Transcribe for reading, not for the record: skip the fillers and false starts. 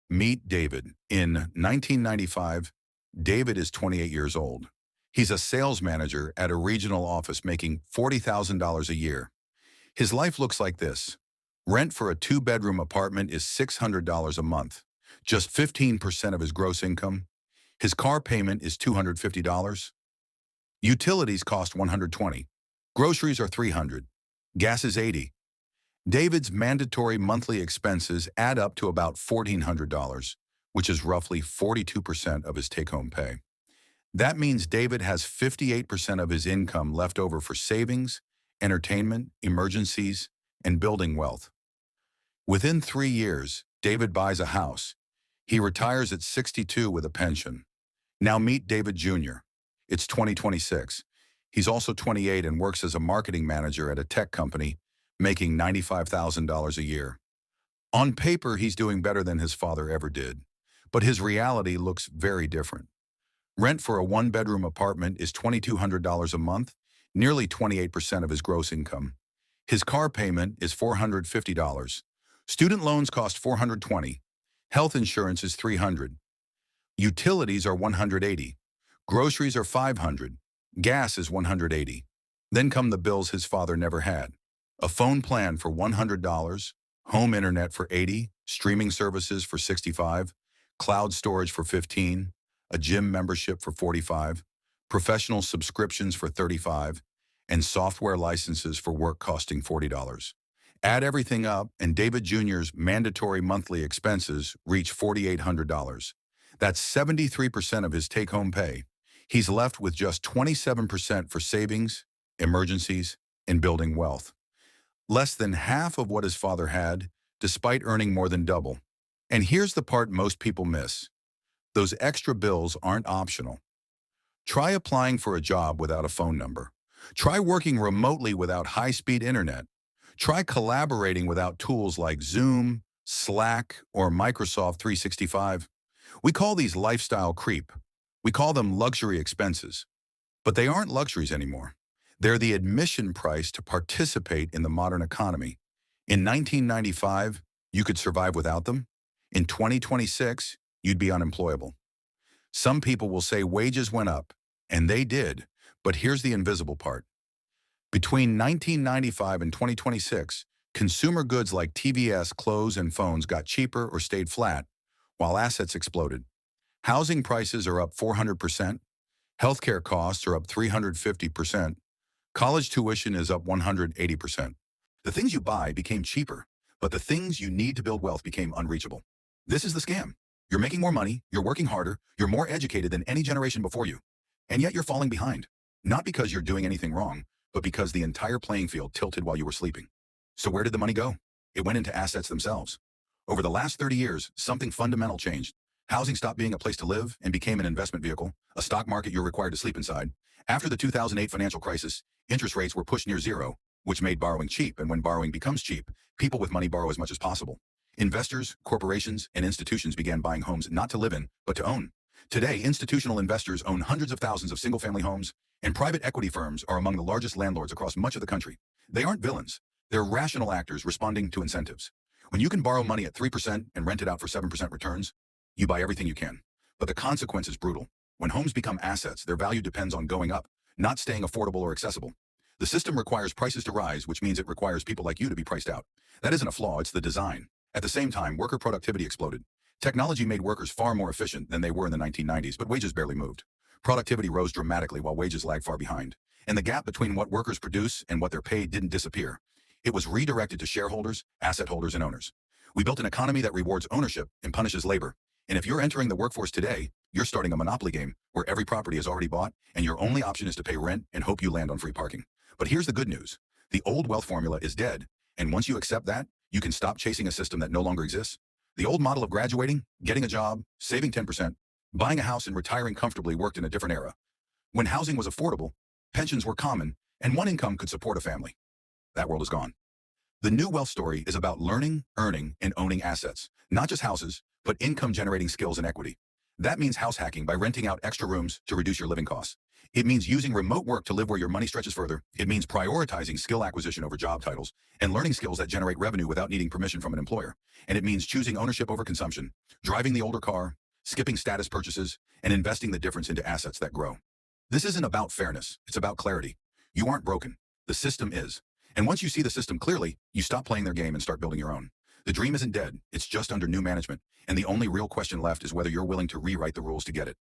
Meet David. In 1995, David is 28 years old. He's a sales manager at a regional office making $40,000 a year. His life looks like this. Rent for a two-bedroom apartment is $600 a month, just 15% of his gross income. His car payment is $250. Utilities cost $120. Groceries are $300. Gas is $80. David's mandatory monthly expenses add up to about $1,400, which is roughly 42% of his take-home pay. That means David has 58% of his income left over for savings, entertainment, emergencies, and building wealth. Within 3 years, David buys a house. He retires at 62 with a pension. Now meet David Jr. It's 2026. He's also 28 and works as a marketing manager at a tech company, making $95,000 a year. On paper, he's doing better than his father ever did, but his reality looks very different. Rent for a one-bedroom apartment is $2,200 a month, nearly 28% of his gross income. His car payment is $450. Student loans cost $420. Health insurance is $300. Utilities are $180. Groceries are $500. Gas is $180. Then come the bills his father never had. A phone plan for $100, home internet for $80, streaming services for $65, cloud storage for $15, a gym membership for $45, professional subscriptions for $35, and software licenses for work costing $40. Add everything up, and David Jr.'s mandatory monthly expenses reach $4,800. That's 73% of his take-home pay. He's left with just 27% for savings, emergencies, and building wealth. Less than half of what his father had, despite earning more than double. And here's the part most people miss. Those extra bills aren't optional. Try applying for a job without a phone number. Try working remotely without high-speed internet. Try collaborating without tools like Zoom, Slack, or Microsoft 365. We call these lifestyle creep. We call them luxury expenses. But they aren't luxuries anymore. They're the admission price to participate in the modern economy. In 1995, you could survive without them. In 2026, you'd be unemployable. Some people will say wages went up, and they did, but here's the invisible part. Between 1995 and 2026, consumer goods like TVs, clothes, and phones got cheaper or stayed flat, while assets exploded. Housing prices are up 400%, healthcare costs are up 350%, college tuition is up 180%. The things you buy became cheaper, but the things you need to build wealth became unreachable. This is the scam. You're making more money, you're working harder, you're more educated than any generation before you, and yet you're falling behind. Not because you're doing anything wrong, but because the entire playing field tilted while you were sleeping. So where did the money go? It went into assets themselves. Over the last 30 years, something fundamental changed. Housing stopped being a place to live and became an investment vehicle, a stock market you're required to sleep inside. After the 2008 financial crisis, interest rates were pushed near zero, which made borrowing cheap, and when borrowing becomes cheap, people with money borrow as much as possible. Investors, corporations, and institutions began buying homes not to live in, but to own. Today, institutional investors own hundreds of thousands of single-family homes, and private equity firms are among the largest landlords across much of the country. They aren't villains. They're rational actors responding to incentives. When you can borrow money at 3% and rent it out for 7% returns, you buy everything you can. But the consequence is brutal. When homes become assets, their value depends on going up, not staying affordable or accessible. The system requires prices to rise, which means it requires people like you to be priced out. That isn't a flaw, it's the design. At the same time, worker productivity exploded. Technology made workers far more efficient than they were in the 1990s, but wages barely moved. Productivity rose dramatically while wages lagged far behind. And the gap between what workers produce and what they're paid didn't disappear. It was redirected to shareholders, asset holders, and owners. We built an economy that rewards ownership and punishes labor. And if you're entering the workforce today, you're starting a monopoly game where every property is already bought and your only option is to pay rent and hope you land on free parking. But here's the good news. The old wealth formula is dead. And once you accept that, you can stop chasing a system that no longer exists. The old model of graduating, getting a job, saving 10%, buying a house and retiring comfortably worked in a different era. When housing was affordable, pensions were common, and one income could support a family. That world is gone. The new wealth story is about learning, earning, and owning assets, not just houses, but income-generating skills and equity. That means house hacking by renting out extra rooms to reduce your living costs. It means using remote work to live where your money stretches further. It means prioritizing skill acquisition over job titles and learning skills that generate revenue without needing permission from an employer. And it means choosing ownership over consumption, driving the older car, skipping status purchases, and investing the difference into assets that grow. This isn't about fairness. It's about clarity. You aren't broken. The system is. And once you see the system clearly, you stop playing their game and start building your own. The dream isn't dead. It's just under new management. And the only real question left is whether you're willing to rewrite the rules to get it.